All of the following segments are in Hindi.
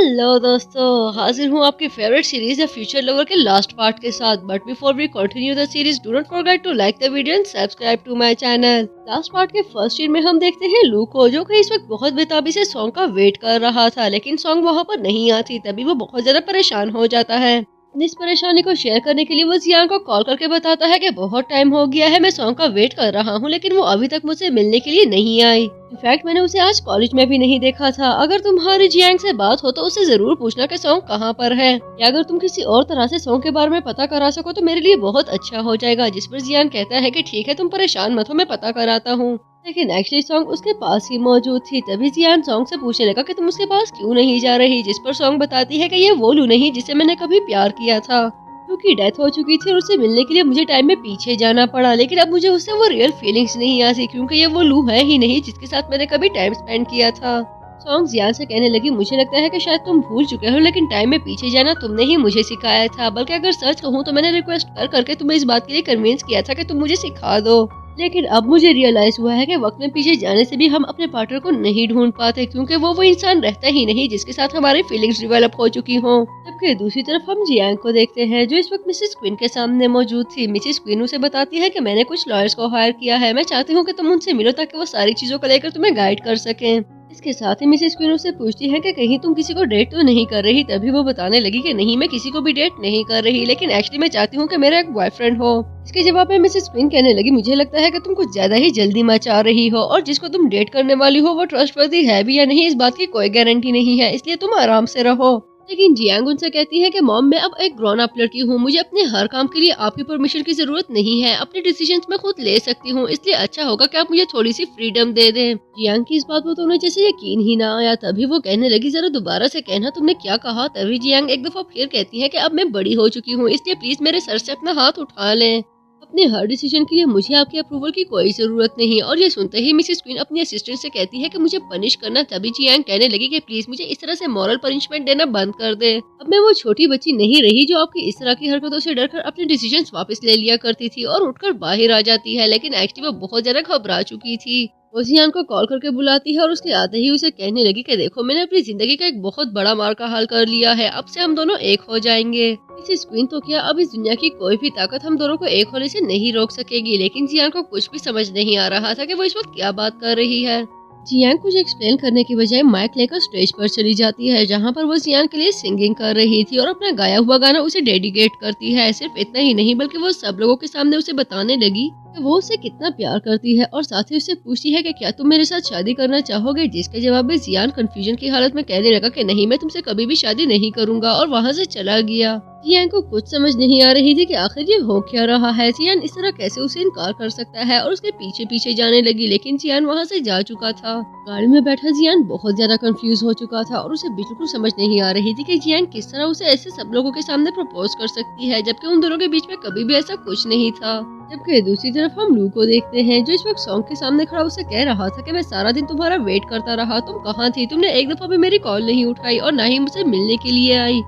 हेलो दोस्तों, हाजिर हूँ आपकी favourite series the future lover के लास्ट पार्ट के साथ। But before we continue the series, do not forget to like the video and subscribe to my channel. Last part के फर्स्ट सीन में हम देखते हैं लू को, जो कि इस वक्त बहुत बेताबी से सॉन्ग का वेट कर रहा था, लेकिन सॉन्ग वहाँ पर नहीं आती। तभी वो बहुत ज्यादा परेशान हो जाता है। इस परेशानी को शेयर करने के लिए वो जियान को कॉल करके बताता है कि बहुत टाइम हो गया है, मैं सॉन्ग का वेट कर रहा हूँ, लेकिन वो अभी तक मुझसे मिलने के लिए नहीं आई। इनफैक्ट मैंने उसे आज कॉलेज में भी नहीं देखा था। अगर तुम्हारी जियांग से बात हो तो उससे जरूर पूछना कि सॉन्ग कहाँ पर है, या अगर तुम किसी और तरह से सॉन्ग के बारे में पता करा सको तो मेरे लिए बहुत अच्छा हो जाएगा। जिस पर जियान कहता है कि ठीक है, तुम परेशान मत हो, मैं पता कराता हूँ। लेकिन एक्चुअली सॉन्ग उसके पास ही मौजूद थी। तभी जियान सॉन्ग से पूछने लगा कि तुम उसके पास क्यों नहीं जा रही, जिस पर सॉन्ग बताती है कि ये वो लू नहीं जिसे मैंने कभी प्यार किया था। क्योंकि डेथ हो चुकी थी और उससे मिलने के लिए मुझे टाइम में पीछे जाना पड़ा, लेकिन अब मुझे उससे वो रियल फीलिंग्स नहीं आती, क्योंकि ये वो लू है ही नहीं जिसके साथ मैंने कभी टाइम स्पेंड किया था। सॉन्ग जियान से कहने लगी, मुझे लगता है कि शायद तुम भूल चुके हो, लेकिन टाइम में पीछे जाना तुमने ही मुझे सिखाया था। बल्कि अगर सच कहूँ तो मैंने रिक्वेस्ट कर करके तुम्हें इस बात के लिए कन्विंस किया था कि तुम मुझे सिखा दो। लेकिन अब मुझे रियलाइज हुआ है कि वक्त में पीछे जाने से भी हम अपने पार्टनर को नहीं ढूंढ पाते, क्योंकि वो इंसान रहता ही नहीं जिसके साथ हमारी फीलिंग्स डेवलप हो चुकी हों। जबकि दूसरी तरफ हम जियांग को देखते हैं, जो इस वक्त मिसेस क्वीन के सामने मौजूद थी। मिसेस क्वीन उसे बताती है कि मैंने कुछ लॉयर्स को हायर किया है, मैं चाहती हूँ कि तुम उनसे मिलो ताकि वो सारी चीजों को लेकर तुम्हें गाइड कर सकें। इसके साथ ही मिसेस क्वीन उससे पूछती है कि कहीं तुम किसी को डेट तो नहीं कर रही। तभी वो बताने लगी कि नहीं, मैं किसी को भी डेट नहीं कर रही, लेकिन एक्चुअली मैं चाहती हूँ कि मेरा एक बॉयफ्रेंड हो। इसके जवाब में मिसेस क्वीन कहने लगी, मुझे लगता है कि तुम कुछ ज्यादा ही जल्दी मचा रही हो, और जिसको तुम डेट करने वाली हो वो ट्रस्टवर्दी है भी या नहीं, इस बात की कोई गारंटी नहीं है, इसलिए तुम आराम से रहो। लेकिन जियांग उनसे कहती है कि मॉम, मैं अब एक ग्रोन अप लड़की हूँ, मुझे अपने हर काम के लिए आपकी परमिशन की जरूरत नहीं है, अपने डिसीजंस मैं खुद ले सकती हूँ, इसलिए अच्छा होगा कि आप मुझे थोड़ी सी फ्रीडम दे दें। जियांग की इस बात पर तो उन्हें जैसे यकीन ही ना आया। तभी वो कहने लगी, जरा दोबारा से कहना तुमने क्या कहा। तभी जियांग एक दफा फिर कहती है कि अब मैं बड़ी हो चुकी हूँ, इसलिए प्लीज मेरे सर से अपना हाथ उठा लें। अपने हर डिसीजन के लिए मुझे आपके अप्रूवल की कोई जरूरत नहीं। और ये सुनते ही मिसेस क्वीन अपनी असिस्टेंट से कहती है कि मुझे पनिश करना। तभी जियांग कहने लगी कि प्लीज मुझे इस तरह से मॉरल पनिशमेंट देना बंद कर दे। अब मैं वो छोटी बच्ची नहीं रही जो आपकी इस तरह की हरकतों से डरकर अपने डिसीजंस वापस ले लिया करती थी और उठकर बाहर आ जाती है। लेकिन एक्चुअली वो बहुत ज्यादा घबरा चुकी थी। वो जियान को कॉल करके बुलाती है और उसके आते ही उसे कहने लगी कि देखो, मैंने अपनी जिंदगी का एक बहुत बड़ा मार का हल कर लिया है, अब से हम दोनों एक हो जाएंगे। मिसेस क्वीन तो क्या, अब इस दुनिया की कोई भी ताकत हम दोनों को एक होने से नहीं रोक सकेगी। लेकिन जियान को कुछ भी समझ नहीं आ रहा था कि वो इस वक्त क्या बात कर रही है। जियांग कुछ एक्सप्लेन करने की बजाय माइक लेकर स्टेज पर चली जाती है, जहां पर वो जियांग के लिए सिंगिंग कर रही थी और अपना गाया हुआ गाना उसे डेडिकेट करती है। सिर्फ इतना ही नहीं, बल्कि वो सब लोगों के सामने उसे बताने लगी कि वो उसे कितना प्यार करती है, और साथ ही उससे पूछती है कि क्या तुम मेरे साथ शादी करना चाहोगे। जिसके जवाब में जियान कंफ्यूजन की हालत में कहने लगा कि नहीं, मैं तुमसे कभी भी शादी नहीं करूंगा, और वहाँ से चला गया। जियांग को कुछ समझ नहीं आ रही थी कि आखिर ये हो क्या रहा है। जियान इस तरह कैसे उसे इनकार कर सकता है, और उसके पीछे पीछे जाने लगी, लेकिन जियान वहाँ से जा चुका था। गाड़ी में बैठा जियान बहुत ज्यादा कंफ्यूज हो चुका था, और उसे बिल्कुल समझ नहीं आ रही थी कि जियान किस तरह उसे ऐसे सब लोगों के सामने प्रपोज कर सकती है, जबकि उन दोनों के बीच में कभी भी ऐसा कुछ नहीं था। जबकि दूसरी तरफ हम लू को देखते हैं, जो इस वक्त सॉन्ग के सामने खड़ा उसे कह रहा था कि मैं सारा दिन तुम्हारा वेट करता रहा, तुम कहाँ थी, तुमने एक दफा भी मेरी कॉल नहीं उठाई और ना ही मुझसे मिलने के लिए आई।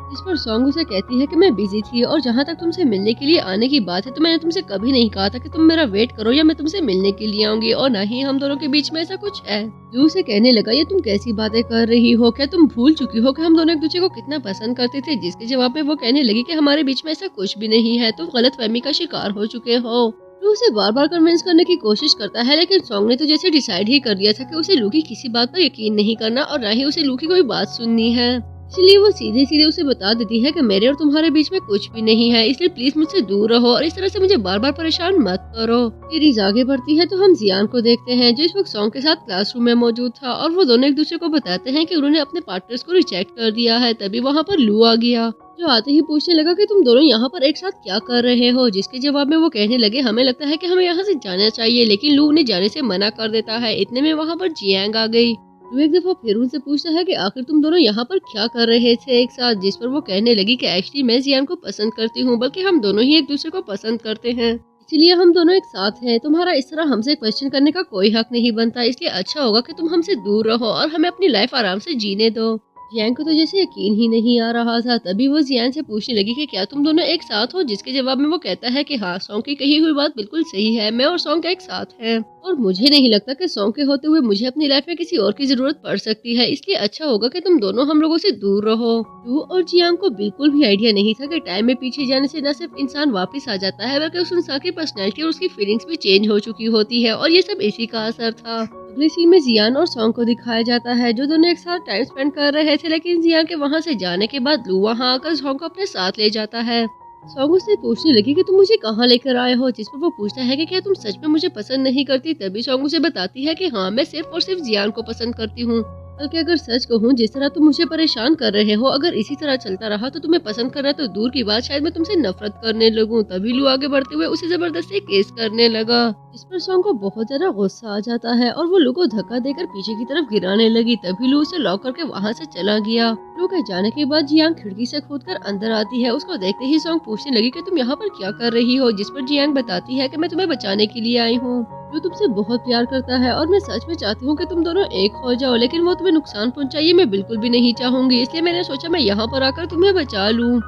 इस पर सॉन्ग उसे कहती है कि मैं बिजी थी, और जहाँ तक तुमसे मिलने के लिए आने की बात है तो मैंने तुमसे कभी नहीं कहा था कि तुम मेरा वेट करो या मैं तुमसे मिलने के लिए आऊंगी, और ना ही हम दोनों के बीच में ऐसा कुछ है। लू से कहने लगा, ये तुम कैसी बातें कर रही हो, क्या तुम भूल चुकी हो कि हम दोनों एक दूसरे को कितना पसंद करते थे। जिसके जवाब में वो कहने लगी कि हमारे बीच में ऐसा कुछ भी नहीं है, तुम गलतफहमी का शिकार हो चुके हो। लू उसे बार बार कन्विंस करने की कोशिश करता है, लेकिन सॉन्ग ने तो जैसे डिसाइड ही कर दिया था कि उसे लू की किसी बात पर यकीन नहीं करना, और ना ही उसे लू की कोई बात सुननी है। इसलिए वो सीधे सीधे उसे बता देती है कि मेरे और तुम्हारे बीच में कुछ भी नहीं है, इसलिए प्लीज मुझसे दूर रहो और इस तरह से मुझे बार बार परेशान मत करो। सीरीज आगे बढ़ती है तो हम जियान को देखते हैं, जो इस वक्त सॉन्ग के साथ क्लासरूम में मौजूद था, और वो दोनों एक दूसरे को बताते हैं कि उन्होंने अपने पार्टनर्स को रिजेक्ट कर दिया है। तभी वहाँ पर लू आ गया, जो आते ही पूछने लगा कि तुम दोनों यहाँ पर एक साथ क्या कर रहे हो। जिसके जवाब में वो कहने लगे, हमें लगता है कि हमें यहाँ से जाना चाहिए, लेकिन लू उन्हें जाने से मना कर देता है। इतने में वहाँ पर जियांग आ गई। लू एक दफा फिर उनसे पूछता है कि आखिर तुम दोनों यहाँ पर क्या कर रहे थे एक साथ। जिस पर वो कहने लगी कि एक्चुअली मैं जियान को पसंद करती हूँ, बल्कि हम दोनों ही एक दूसरे को पसंद करते हैं, इसीलिए हम दोनों एक साथ हैं। तुम्हारा इस तरह हमसे क्वेश्चन करने का कोई हक नहीं बनता, इसलिए अच्छा होगा कि तुम हमसे दूर रहो और हमें अपनी लाइफ आराम से जीने दो। जियांग को तो जैसे यकीन ही नहीं आ रहा था। तभी वो जियान से पूछने लगी कि क्या तुम दोनों एक साथ हो, जिसके जवाब में वो कहता है कि हाँ, सॉन्ग की कही हुई बात बिल्कुल सही है, मैं और सॉन्ग एक साथ हैं और मुझे नहीं लगता कि सॉन्ग के होते हुए मुझे अपनी लाइफ में किसी और की जरूरत पड़ सकती है, इसलिए अच्छा होगा कि तुम दोनों हम लोगों से दूर रहो। लू और जियांग को बिल्कुल भी आइडिया नहीं था कि टाइम में पीछे जाने से न सिर्फ इंसान वापस आ जाता है, बल्कि उस इंसान की पर्सनैलिटी और उसकी फीलिंग्स भी चेंज हो चुकी होती है और ये सब इसी का असर था। अगले सीन में जियान और सॉन्ग को दिखाया जाता है, जो दोनों एक साथ टाइम स्पेंड कर रहे थे, लेकिन जियान के वहाँ से जाने के बाद लू वहाँ आकर सॉन्ग को अपने साथ ले जाता है। सॉन्ग उससे पूछने लगी कि तुम मुझे कहाँ लेकर आए हो, जिस पर वो पूछता है कि क्या तुम सच में मुझे पसंद नहीं करती। तभी सॉन्ग उसे बताती है कि हाँ, मैं सिर्फ और सिर्फ जियान को पसंद करती हूँ, बल्कि अगर सच कहूँ, जिस तरह तुम मुझे परेशान कर रहे हो, अगर इसी तरह चलता रहा तो तुम्हें पसंद करना तो दूर की बात, शायद मैं तुमसे नफरत करने लगूं। तभी लू आगे बढ़ते हुए उसे जबरदस्ती केस करने लगा, जिस पर सॉन्ग को बहुत ज्यादा गुस्सा आ जाता है और वो लू को धक्का देकर पीछे की तरफ गिराने लगी। तभी लू उसे लॉक करके वहाँ से चला गया। लू के जाने के बाद जियांग खिड़की से कूदकर अंदर आती है। उसको देखते ही सॉन्ग पूछने लगी कि तुम यहाँ पर क्या कर रही हो, जिस पर जियांग बताती है कि मैं तुम्हें बचाने के लिए आई हूँ। लू तुमसे बहुत प्यार करता है और मैं सच में चाहती हूँ कि तुम दोनों एक हो जाओ, लेकिन वो तुम्हें नुकसान पहुँचाइए मैं बिल्कुल भी नहीं चाहूंगी, इसलिए मैंने सोचा मैं यहाँ पर आकर तुम्हें बचा लूँ।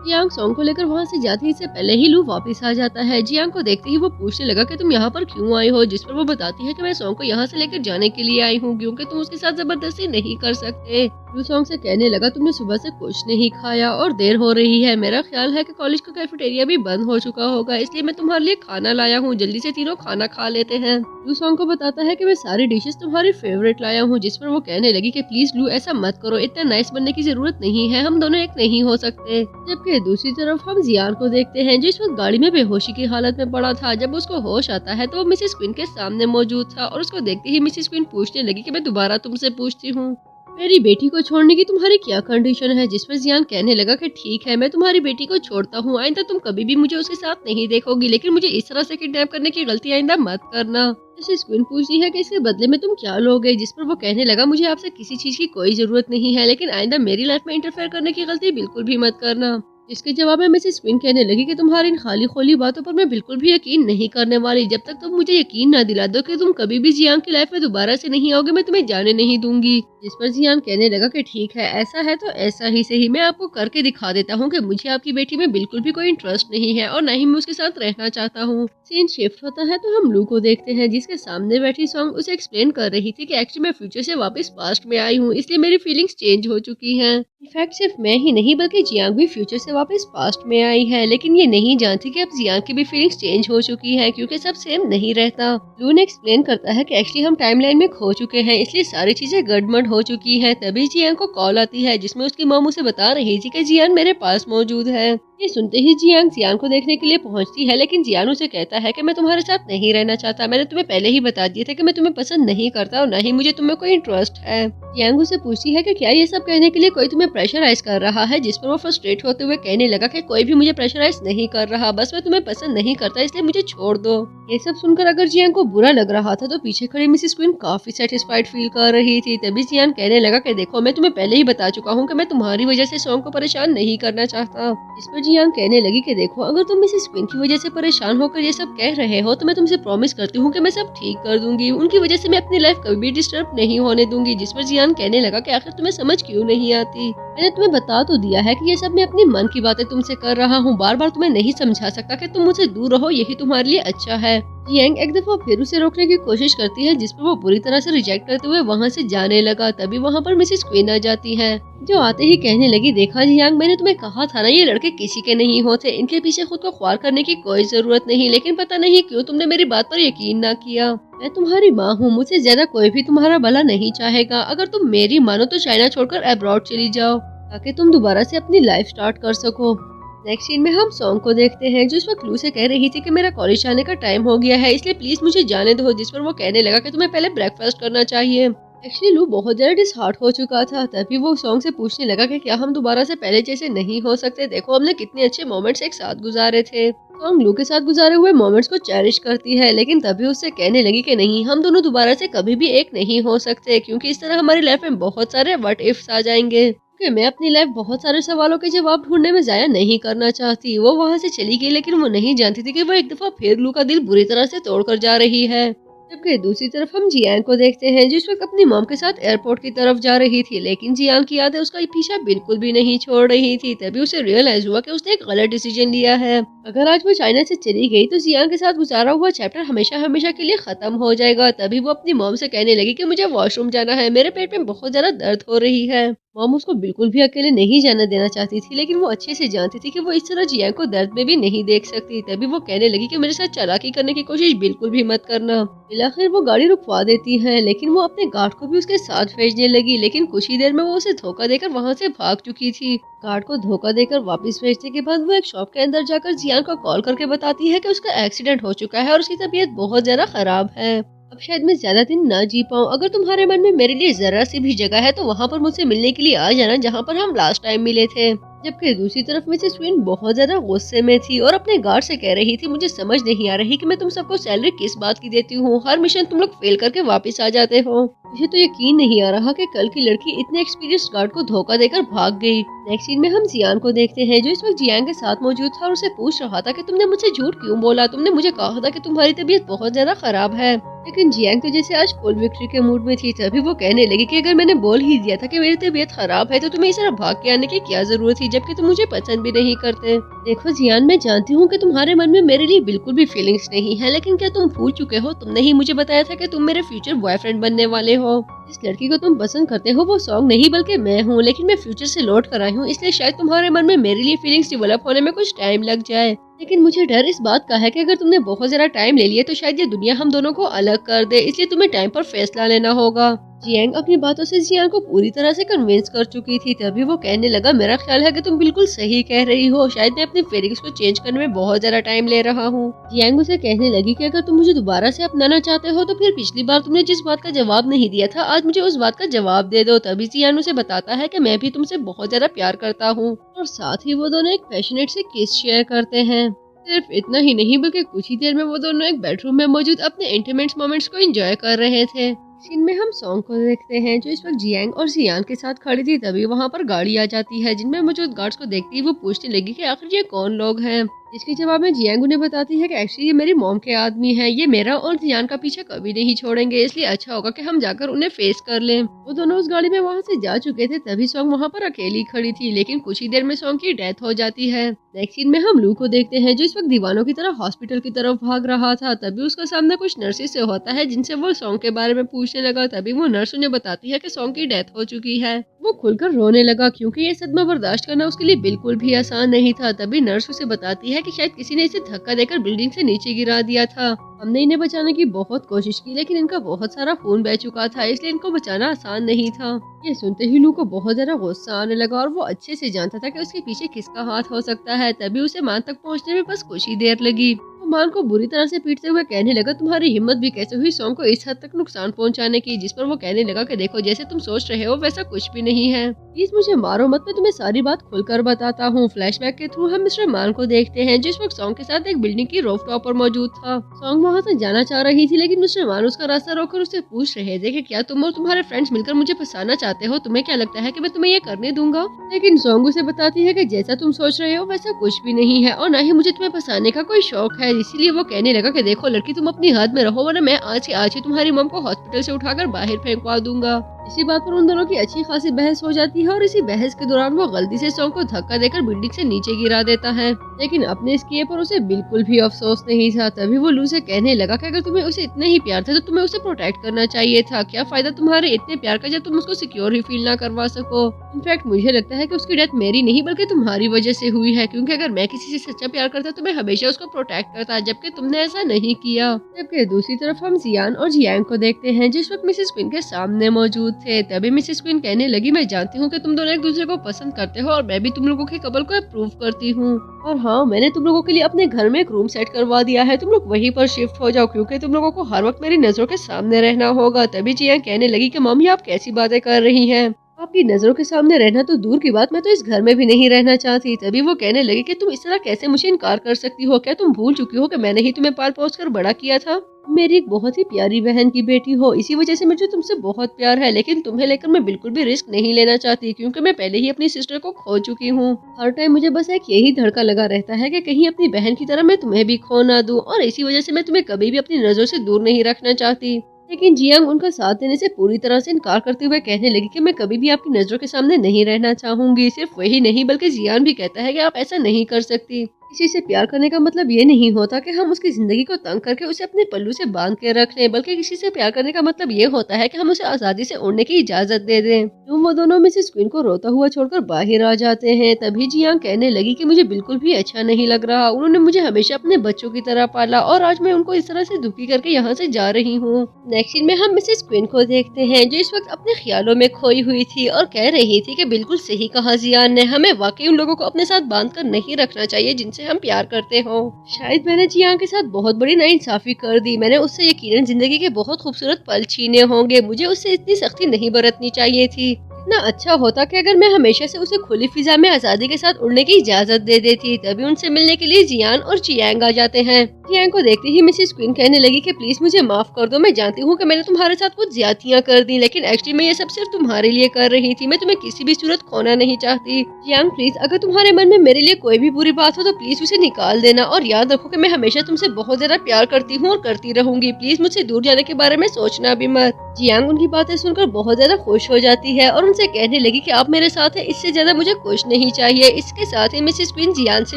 जियांग सॉन्ग को लेकर वहाँ से जाती इससे पहले ही लू वापस आ जाता है। जियांग को देखते ही वो पूछने लगा कि तुम यहाँ पर क्यों आई हो, जिस पर वो बताती है कि मैं सॉन्ग को यहाँ से लेकर जाने के लिए आई हूँ, क्योंकि तुम उसके साथ जबरदस्ती नहीं कर सकते। लू सॉन्ग से कहने लगा तुमने सुबह से कुछ नहीं खाया और देर हो रही है, मेरा ख्याल है कि कॉलेज का कैफेटेरिया भी बंद हो चुका होगा, इसलिए मैं तुम्हारे लिए खाना लाया हूँ, जल्दी से तीनों खाना खा लेते हैं। लू सॉन्ग को बताता है कि मैं सारी डिशेस तुम्हारी फेवरेट लाया हूँ, जिस पर वो कहने लगी कि प्लीज लू ऐसा मत करो, इतना नाइस बनने की जरूरत नहीं है, हम दोनों एक नहीं हो सकते। जबकि दूसरी तरफ हम जियान को देखते हैं, जो इस वक्त गाड़ी में बेहोशी की हालत में पड़ा था। जब उसको होश आता है तो वो मिसेस क्वीन के सामने मौजूद था और उसको देखते ही मिसेस क्वीन पूछने लगी कि मैं दोबारा तुमसे पूछती हूँ, मेरी बेटी को छोड़ने की तुम्हारी क्या कंडीशन है, जिस पर जियान कहने लगा कि ठीक है, मैं तुम्हारी बेटी को छोड़ता हूँ, आइंदा तुम कभी भी मुझे उसके साथ नहीं देखोगी, लेकिन मुझे इस तरह से किडनैप करने की गलती आइंदा मत करना। मिसेस क्वीन पूछती है कि इसके बदले में तुम क्या लोगे, जिस पर वो कहने लगा मुझे आपसे किसी चीज की कोई जरूरत नहीं है, लेकिन आइंदा मेरी लाइफ में इंटरफेयर करने की गलती बिल्कुल भी मत करना। इसके जवाब में मिसेस क्वीन कहने लगी कि तुम्हारी इन खाली खोली बातों पर मैं बिल्कुल भी यकीन नहीं करने वाली, जब तक तुम मुझे यकीन न दिला दो कि तुम कभी भी जियांग की लाइफ में दोबारा से नहीं आओगे, मैं तुम्हें जाने नहीं दूंगी। जिस पर जियांग कहने लगा कि ठीक है, ऐसा है तो ऐसा ही सही, मैं आपको करके दिखा देता हूँ कि मुझे आपकी बेटी में बिल्कुल भी कोई इंटरेस्ट नहीं है और न ही मैं उसके साथ रहना चाहता हूँ। सीन शिफ्ट होता है तो हम लू को देखते हैं, जिसके सामने बैठी सॉन्ग उसे एक्सप्लेन कर रही थी कि एक्चुअली मैं फ्यूचर से वापस पास्ट में आई हूँ, इसलिए मेरी फीलिंग्स चेंज हो चुकी हैं। इनफैक्ट सिर्फ मैं ही नहीं बल्कि जियांग भी फ्यूचर से वापस पास्ट में आई है, लेकिन ये नहीं जानती कि अब जियांग की भी फीलिंग्स चेंज हो चुकी हैं, क्योंकि सब सेम नहीं रहता। लू ने एक्सप्लेन करता है कि एक्चुअली हम टाइमलाइन में खो चुके हैं, इसलिए सारी चीजें गड़बड़ हो चुकी है। तभी जियांग को कॉल आती है, जिसमें उसकी मॉम उसे बता रही थी कि जियान मेरे पास मौजूद है। ये सुनते ही जियांग जियान को देखने के लिए पहुंचती है, लेकिन जियान उसे कहता है कि मैं तुम्हारे साथ नहीं रहना चाहता, मैंने तुम्हें पहले ही बता दिया था कि मैं तुम्हें पसंद नहीं करता और न ही मुझे तुम्हें कोई इंटरेस्ट है। जियांग उसे पूछती है कि क्या ये सब कहने के लिए कोई तुम्हें प्रेशराइज कर रहा है, जिस पर वो फ्रस्ट्रेट होते हुए कहने लगा कि कोई भी मुझे प्रेशराइज नहीं कर रहा, बस मैं तुम्हें पसंद नहीं करता, इसलिए मुझे छोड़ दो। ये सब सुनकर अगर जियांग को बुरा लग रहा था तो पीछे खड़ी मिसेस क्वीन काफी सेटिस्फाइड फील कर रही थी। तभी जियांग कहने लगा कि देखो, मैं तुम्हें पहले ही बता चुका हूँ कि मैं तुम्हारी वजह से सॉन्ग को परेशान नहीं करना चाहता। इस पर जियांग कहने लगी कि देखो, अगर तुम मिसेस क्वीन की वजह से परेशान होकर ये सब कह रहे हो तो मैं तुमसे प्रॉमिस करती हूँ कि मैं सब ठीक कर दूंगी, उनकी वजह से मैं अपनी लाइफ कभी भी डिस्टर्ब नहीं होने दूंगी। जिस पर जियांग कहने लगा कि आखिर तुम्हें समझ क्यों नहीं आती, मैंने तुम्हें बता तो दिया है कि ये सब मैं अपने मन की बातें तुमसे कर रहा हूँ, बार बार तुम्हें नहीं समझा सकता कि तुम मुझसे दूर रहो, यही तुम्हारे लिए अच्छा है। जियांग एक दफा फिर उसे रोकने की कोशिश करती है, जिस पर वो बुरी तरह से रिजेक्ट करते हुए वहाँ से जाने लगा। तभी वहाँ पर मिसेस क्वीन आ जाती है, जो आते ही कहने लगी, देखा जियांग, मैंने तुम्हें कहा था ना, ये लड़के किसी के नहीं होते, इनके पीछे खुद को ख्वार करने की कोई जरूरत नहीं, लेकिन पता नहीं क्यों तुमने मेरी बात पर यकीन ना किया। मैं तुम्हारी माँ हूँ, मुझसे ज्यादा कोई भी तुम्हारा भला नहीं चाहेगा। अगर तुम मेरी मानो तो चाइना छोड़कर अब्रॉड चली जाओ, ताकि तुम दोबारा से अपनी लाइफ स्टार्ट कर सको। नेक्स्ट सीन में हम सॉन्ग को देखते हैं, जो इस वक्त लू से कह रही थी कि मेरा कॉलेज आने का टाइम हो गया है, इसलिए प्लीज मुझे जाने दो। जिस पर वो कहने लगा कि तुम्हें पहले ब्रेकफास्ट करना चाहिए। एक्चुअली लू बहुत ज्यादा डिसहार्ट हो चुका था। तभी वो सॉन्ग से पूछने लगा कि क्या हम दोबारा से पहले जैसे नहीं हो सकते, देखो हमने कितने अच्छे मोमेंट्स एक साथ गुजारे थे। सॉन्ग लू के साथ गुजारे हुए मोमेंट्स को चेरिश करती है, लेकिन तभी उससे कहने लगी कि नहीं, हम दोनों दोबारा से कभी भी एक नहीं हो सकते, क्योंकि इस तरह हमारी लाइफ में बहुत सारे व्हाट इफ्स आ जाएंगे। कि मैं अपनी लाइफ बहुत सारे सवालों के जवाब ढूंढने में जाया नहीं करना चाहती। वो वहाँ से चली गई, लेकिन वो नहीं जानती थी कि वो एक दफा फिर लू का दिल बुरी तरह से तोड़कर जा रही है। जबकि दूसरी तरफ हम जियांग को देखते हैं जो इस वक्त अपनी मॉम के साथ एयरपोर्ट की तरफ जा रही थी, लेकिन जियांग की यादें उसका पीछा बिल्कुल भी नहीं छोड़ रही थी। तभी उसे रियलाइज हुआ कि उसने एक गलत डिसीजन लिया है। अगर आज वो चाइना से चली गई तो जियांग के साथ गुजारा हुआ चैप्टर हमेशा हमेशा के लिए खत्म हो जाएगा। तभी वो अपनी मॉम से कहने लगी कि मुझे वॉशरूम जाना है, मेरे पेट में बहुत ज्यादा दर्द हो रही है। मॉम उसको बिल्कुल भी अकेले नहीं जाने देना चाहती थी, लेकिन वो अच्छे से जानती थी कि वो इस तरह जियांग को दर्द में भी नहीं देख सकती। तभी वो कहने लगी कि मेरे साथ चालाकी करने की कोशिश बिल्कुल भी मत करना। आखिर वो गाड़ी रुकवा देती है, लेकिन वो अपने गार्ड को भी उसके साथ भेजने लगी। लेकिन कुछ ही देर में वो उसे धोखा देकर वहाँ से भाग चुकी थी। गार्ड को धोखा देकर वापस भेजने के बाद वो एक शॉप के अंदर जाकर जियांग को कॉल करके बताती है कि उसका एक्सीडेंट हो चुका है और उसकी तबीयत बहुत ज्यादा खराब है। अब शायद मैं ज्यादा दिन ना जी पाऊँ। अगर तुम्हारे मन में मेरे लिए जरा सी भी जगह है तो वहाँ पर मुझसे मिलने के लिए आ जाना, जहाँ पर हम लास्ट टाइम मिले थे। जबकि दूसरी तरफ मिसेस क्वीन बहुत ज्यादा गुस्से में थी और अपने गार्ड से कह रही थी, मुझे समझ नहीं आ रही कि मैं तुम सबको सैलरी किस बात की देती हूँ, हर मिशन तुम लोग फेल करके वापस आ जाते हो। मुझे तो यकीन नहीं आ रहा कि कल की लड़की इतने एक्सपीरियंस गार्ड को धोखा देकर भाग गई। नेक्स्ट सीन में हम जियान को देखते हैं जो इस वक्त जियांग के साथ मौजूद था और उसे पूछ रहा था कि तुमने मुझसे झूठ क्यों बोला, तुमने मुझे कहा था कि तुम्हारी तबीयत बहुत ज्यादा खराब है। लेकिन जियांग तो जैसे आज फुल विक्ट्री के मूड में थी। तभी वो कहने लगी कि अगर मैंने बोल ही दिया था कि मेरी तबीयत खराब है तो तुम्हें इस तरह भाग के आने की क्या जरूरत थी, जबकि तुम मुझे पसंद भी नहीं करते। देखो जियान, मैं जानती हूँ कि तुम्हारे मन में मेरे लिए बिल्कुल भी फीलिंग्स नहीं है, लेकिन क्या तुम भूल चुके हो, तुमने ही मुझे बताया था कि तुम मेरे फ्यूचर बॉयफ्रेंड बनने वाले हो। जिस लड़की को तुम पसंद करते हो वो सॉन्ग नहीं बल्कि मैं हूँ, लेकिन मैं फ्यूचर से लौट कर आई हूँ, इसलिए शायद तुम्हारे मन में मेरे लिए फीलिंग्स डेवलप होने में कुछ टाइम लग जाए। लेकिन मुझे डर इस बात का है कि अगर तुमने बहुत ज्यादा टाइम ले लिया तो शायद ये दुनिया हम दोनों को अलग कर दे, इसलिए तुम्हें टाइम पर फैसला लेना होगा। जियांग अपनी बातों से जियांग को पूरी तरह से कन्विंस कर चुकी थी। तभी वो कहने लगा, मेरा ख्याल है कि तुम बिल्कुल सही कह रही हो, शायद मैं अपनी फीलिंग्स को चेंज करने में बहुत ज्यादा टाइम ले रहा हूँ। जियांग उसे कहने लगी कि अगर तुम मुझे दोबारा से अपनाना चाहते हो तो फिर पिछली बार तुमने जिस बात का जवाब नहीं दिया था आज मुझे उस बात का जवाब दे दो। तभी जियांग उसे बताता है कि मैं भी तुमसे बहुत ज्यादा प्यार करता हूँ और साथ ही वो दोनों एक पैशनेट से किस शेयर करते हैं। सिर्फ इतना ही नहीं बल्कि कुछ ही देर में वो दोनों एक बेडरूम में मौजूद अपने इंटीमेट मोमेंट्स को एंजॉय कर रहे थे। सीन में हम सॉन्ग को देखते हैं जो इस वक्त जियांग और जियान के साथ खड़ी थी। तभी वहाँ पर गाड़ी आ जाती है जिनमें मौजूद गार्ड्स को देखती ही वो पूछने लगी कि आखिर ये कौन लोग हैं। इसके जवाब में जियांग उन्हें बताती है कि एक्चुअली ये मेरी मॉम के आदमी हैं, ये मेरा और जियान का पीछा कभी नहीं छोड़ेंगे, इसलिए अच्छा होगा कि हम जाकर उन्हें फेस कर लें। वो दोनों उस गाड़ी में वहाँ से जा चुके थे। तभी सॉन्ग वहाँ पर अकेली खड़ी थी, लेकिन कुछ ही देर में सॉन्ग की डेथ हो जाती है। नेक्स्ट सीन में हम लू को देखते हैं जो इस वक्त दीवानों की तरह हॉस्पिटल की तरफ भाग रहा था। तभी उसका सामना कुछ नर्सिस से होता है जिनसे वो सॉन्ग के बारे में पूछने लगा। तभी वो नर्स उन्हें बताती है कि सॉन्ग की डेथ हो चुकी है। वो खुलकर रोने लगा क्योंकि ये सदमा बर्दाश्त करना उसके लिए बिल्कुल भी आसान नहीं था। तभी नर्स उसे बताती है कि शायद किसी ने इसे धक्का देकर बिल्डिंग से नीचे गिरा दिया था। हमने इन्हें बचाने की बहुत कोशिश की लेकिन इनका बहुत सारा खून बह चुका था, इसलिए इनको बचाना आसान नहीं था। ये सुनते ही लू को बहुत ज्यादा गुस्सा आने लगा और वो अच्छे से जानता था कि उसके पीछे किसका हाथ हो सकता है। तभी उसे मान तक पहुंचने में बस कुछ ही देर लगी। वो मान को बुरी तरह से पीटते हुए कहने लगा, तुम्हारी हिम्मत भी कैसे हुई सॉन्ग को इस हद तक नुकसान पहुंचाने की। जिस पर वो कहने लगा कि देखो जैसे तुम सोच रहे हो वैसा कुछ भी नहीं है, प्लीज मुझे मारो मत, मैं तुम्हें सारी बात खुलकर बताता हूँ। फ्लैशबैक के थ्रू हम मिस्टर मान को देखते हैं जिस वक्त सॉन्ग के साथ एक बिल्डिंग की रूफ टॉप पर मौजूद था। सॉन्ग वहाँ से जाना चाह रही थी लेकिन मिस्टर मान उसका रास्ता रोककर उससे पूछ रहे थे कि क्या तुम और तुम्हारे फ्रेंड्स मिलकर मुझे फंसाना चाहते हो, तुम्हें क्या लगता है कि मैं तुम्हें ये करने दूंगा। लेकिन सॉन्ग उसे बताती है कि जैसा तुम सोच रहे हो वैसा कुछ भी नहीं है और न ही मुझे तुम्हें फंसाने का कोई शौक है। इसीलिए वो कहने लगा कि देखो लड़की, तुम अपनी हद में रहो वरना मैं आज ही तुम्हारी मॉम को हॉस्पिटल से उठाकर बाहर फेंकवा दूंगा। इसी बात पर उन दोनों की अच्छी खासी बहस हो जाती है और इसी बहस के दौरान वो गलती से सॉन्ग को धक्का देकर बिल्डिंग से नीचे गिरा देता है। लेकिन अपने इस किए पर उसे बिल्कुल भी अफसोस नहीं था। तभी वो लू से कहने लगा कि अगर तुम्हें उसे इतना ही प्यार था तो तुम्हें उसे प्रोटेक्ट करना चाहिए था। क्या फायदा तुम्हारे इतने प्यार का जब तुम उसको सिक्योर ही फील ना करवा सको। इनफैक्ट मुझे लगता है कि उसकी डेथ मेरी नहीं बल्कि तुम्हारी वजह से हुई है, क्योंकि अगर मैं किसी से सच्चा प्यार करता तो मैं हमेशा उसको प्रोटेक्ट करता, जबकि तुमने ऐसा नहीं किया। जबकि दूसरी तरफ हम जियान और जियांग को देखते हैं जिस वक्त मिसेस क्वीन के सामने मौजूद थे। तभी मिसेस क्वीन कहने लगी, मैं जानती हूँ कि तुम दोनों एक दूसरे को पसंद करते हो और मैं भी तुम लोगों के कपल को अप्रूव करती हूँ। और हाँ, मैंने तुम लोगों के लिए अपने घर में एक रूम सेट करवा दिया है, तुम लोग वहीं पर शिफ्ट हो जाओ क्योंकि तुम लोगों को हर वक्त मेरी नजरों के सामने रहना होगा। तभी जियांग कहने लगी कि मम्मी आप कैसी बातें कर रही हैं। आपकी नजरों के सामने रहना तो दूर की बात, मैं तो इस घर में भी नहीं रहना चाहती। तभी वो कहने लगी कि तुम इस तरह कैसे मुझे इनकार कर सकती हो? क्या तुम भूल चुकी हो कि मैंने ही तुम्हें पाल पोस कर बड़ा किया था? मेरी एक बहुत ही प्यारी बहन की बेटी हो, इसी वजह से मुझे तुमसे बहुत प्यार है। लेकिन तुम्हें लेकर मैं बिल्कुल भी रिस्क नहीं लेना चाहती, क्योंकि मैं पहले ही अपनी सिस्टर को खो चुकी हूँ। हर टाइम मुझे बस एक यही धड़का लगा रहता है कि कहीं अपनी बहन की तरह मैं तुम्हें भी खो ना दूं, और इसी वजह से मैं तुम्हें कभी भी अपनी नजरों से दूर नहीं रखना चाहती। लेकिन जियांग उनका साथ देने से पूरी तरह से इनकार करते हुए कहने लगी कि मैं कभी भी आपकी नजरों के सामने नहीं रहना चाहूंगी। सिर्फ वही नहीं, बल्कि जियान भी कहता है कि आप ऐसा नहीं कर सकती। किसी से प्यार करने का मतलब ये नहीं होता कि हम उसकी जिंदगी को तंग करके उसे अपने पल्लू से बांध के रख लें, बल्कि किसी से प्यार करने का मतलब ये होता है कि हम उसे आजादी से उड़ने की इजाजत दे दें। वो दोनों मिसेस क्वीन को रोता हुआ छोड़कर बाहर आ जाते हैं। तभी जियांग कहने लगी कि मुझे बिल्कुल भी अच्छा नहीं लग रहा। उन्होंने मुझे हमेशा अपने बच्चों की तरह पाला, और आज मैं उनको इस तरह से दुखी करके यहाँ से जा रही हूँ। नेक्स्ट सीन में हम मिसेस क्वीन को देखते हैं, जो इस वक्त अपने ख्यालों में खोई हुई थी और कह रही थी कि बिल्कुल सही कहा जियान ने, हमें वाकई उन लोगों को अपने साथ बांध कर नहीं रखना चाहिए जिनसे हम प्यार करते हो। शायद मैंने जियांग के साथ बहुत बड़ी नाइंसाफी कर दी। मैंने उससे यकीनन जिंदगी के बहुत खूबसूरत पल छीने होंगे। मुझे उससे इतनी सख्ती नहीं बरतनी चाहिए थी। इतना अच्छा होता कि अगर मैं हमेशा से उसे खुली फिजा में आजादी के साथ उड़ने की इजाजत दे देती। तभी उनसे मिलने के लिए जियान और चियांग आ जाते हैं। जियांग को देखते ही मिसेस क्वीन कहने लगी कि प्लीज मुझे माफ कर दो। मैं जानती हूँ कि मैंने तुम्हारे साथ कुछ ज्यादतियाँ कर दी, लेकिन एक्चुअली मैं ये सब सिर्फ तुम्हारे लिए कर रही थी। मैं तुम्हें किसी भी सूरत खोना नहीं चाहती। जियांग प्लीज, अगर तुम्हारे मन में मेरे लिए कोई भी बुरी बात हो तो प्लीज उसे निकाल देना, और याद रखो कि मैं हमेशा तुमसे बहुत ज्यादा प्यार करती हूँ और करती रहूंगी। प्लीज मुझसे दूर जाने के बारे में सोचना भी मत। जियांग उनकी बातें सुनकर बहुत ज्यादा खुश हो जाती है और उनसे कहने लगी कि आप मेरे साथ हैं, इससे ज्यादा मुझे कुछ नहीं चाहिए। इसके साथ ही मिसेस क्वीन जियान से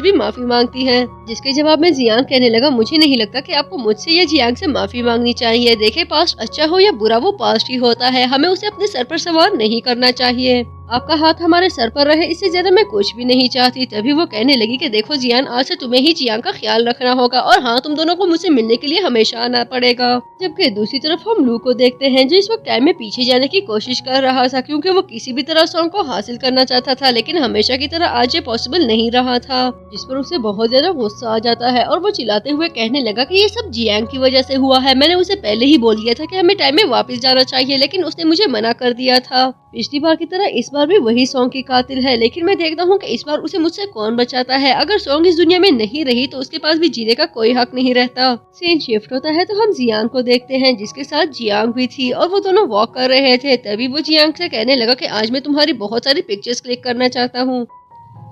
भी माफी मांगती है, जिसके जवाब में जियान कहने लगा मुझे नहीं लगता कि आपको मुझसे या जियांग से माफी मांगनी चाहिए। देखे, पास्ट अच्छा हो या बुरा, वो पास्ट ही होता है। हमें उसे अपने सर पर सवार नहीं करना चाहिए। आपका हाथ हमारे सर पर रहे, इससे ज्यादा मैं कुछ भी नहीं चाहती। तभी वो कहने लगी कि देखो जियान, आज से तुम्हें ही जियांग का ख्याल रखना होगा, और हाँ, तुम दोनों को मुझसे मिलने के लिए हमेशा आना पड़ेगा। जबकि दूसरी तरफ हम लू को देखते हैं, जो इस वक्त टाइम में पीछे जाने की कोशिश कर रहा था, क्योंकि वो किसी भी तरह सॉन्ग को हासिल करना चाहता था। लेकिन हमेशा की तरह आज ये पॉसिबल नहीं रहा था, जिस पर उसे बहुत ज्यादा गुस्सा आ जाता है और वो चिल्लाते हुए कहने लगा कि ये सब जियांग की वजह से हुआ है। मैंने उसे पहले ही बोल दिया था कि हमें टाइम में वापस जाना चाहिए, लेकिन उसने मुझे मना कर दिया था। पिछली बार की तरह इस बार भी वही सॉन्ग की कातिल है, लेकिन मैं देखता हूँ कि इस बार उसे मुझसे कौन बचाता है। अगर सॉन्ग इस दुनिया में नहीं रही तो उसके पास भी जीने का कोई हक नहीं रहता। सीन शिफ्ट होता है तो हम जियांग को देखते हैं, जिसके साथ जियांग भी थी, और वो दोनों वॉक कर रहे थे। तभी वो जियांग से कहने लगा कि आज मैं तुम्हारी बहुत सारी पिक्चर्स क्लिक करना चाहता हूँ।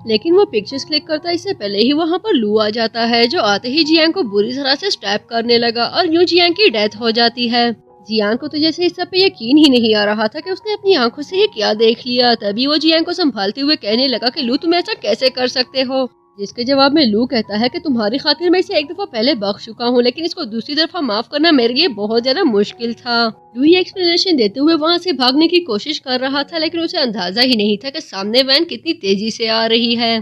लेकिन वो पिक्चर्स क्लिक करता इससे पहले ही वहाँ पर लू आ जाता है, जो आते ही जियांग को बुरी तरह से स्टैप करने लगा, और यूं जियांग की डेथ हो जाती है। जियांग को तो जैसे इस सब पे यकीन ही नहीं आ रहा था कि उसने अपनी आंखों से ही क्या देख लिया। तभी वो जियांग को संभालते हुए कहने लगा कि लू, तुम ऐसा कैसे कर सकते हो? जिसके जवाब में लू कहता है कि तुम्हारी खातिर मैं इसे एक दफा पहले बख्श चुका हूँ, लेकिन इसको दूसरी दफा माफ करना मेरे लिए बहुत ज्यादा मुश्किल था। लू ये एक्सप्लेनेशन देते हुए वहाँ से भागने की कोशिश कर रहा था, लेकिन उसे अंदाजा ही नहीं था कि सामने वैन कितनी तेजी से आ रही है।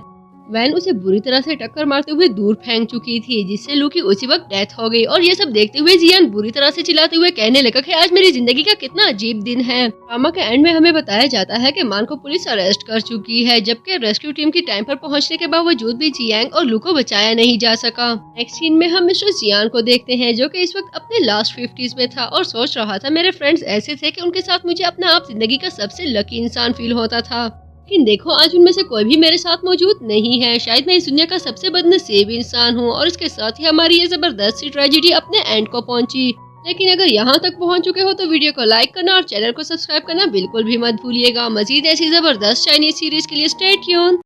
वैन उसे बुरी तरह से टक्कर मारते हुए दूर फेंक चुकी थी, जिससे लू की उसी वक्त डेथ हो गई। और ये सब देखते हुए जियान बुरी तरह से चिल्लाते हुए कहने लगा कि आज मेरी जिंदगी का कितना अजीब दिन है। ड्रामा के एंड में हमें बताया जाता है कि मान को पुलिस अरेस्ट कर चुकी है, जबकि रेस्क्यू टीम की टाइम पर पहुंचने के बावजूद भी जियांग और लू को बचाया नहीं जा सका। नेक्स्ट सीन में हम मिस्टर जियान को देखते हैं, जो कि इस वक्त अपने लास्ट 50s में था और सोच रहा था मेरे फ्रेंड्स ऐसे थे कि उनके साथ मुझे अपना आप जिंदगी का सबसे लकी इंसान फील होता था। लेकिन देखो, आज उनमें से कोई भी मेरे साथ मौजूद नहीं है। शायद मैं इस दुनिया का सबसे बदनसीब इंसान हूँ, और इसके साथ ही हमारी ये जबरदस्त सी ट्रेजेडी अपने एंड को पहुंची। लेकिन अगर यहाँ तक पहुँच चुके हो तो वीडियो को लाइक करना और चैनल को सब्सक्राइब करना बिल्कुल भी मत भूलिएगा। मजीद ऐसी जबरदस्त चाइनीज सीरीज के लिए स्टे ट्यून्ड।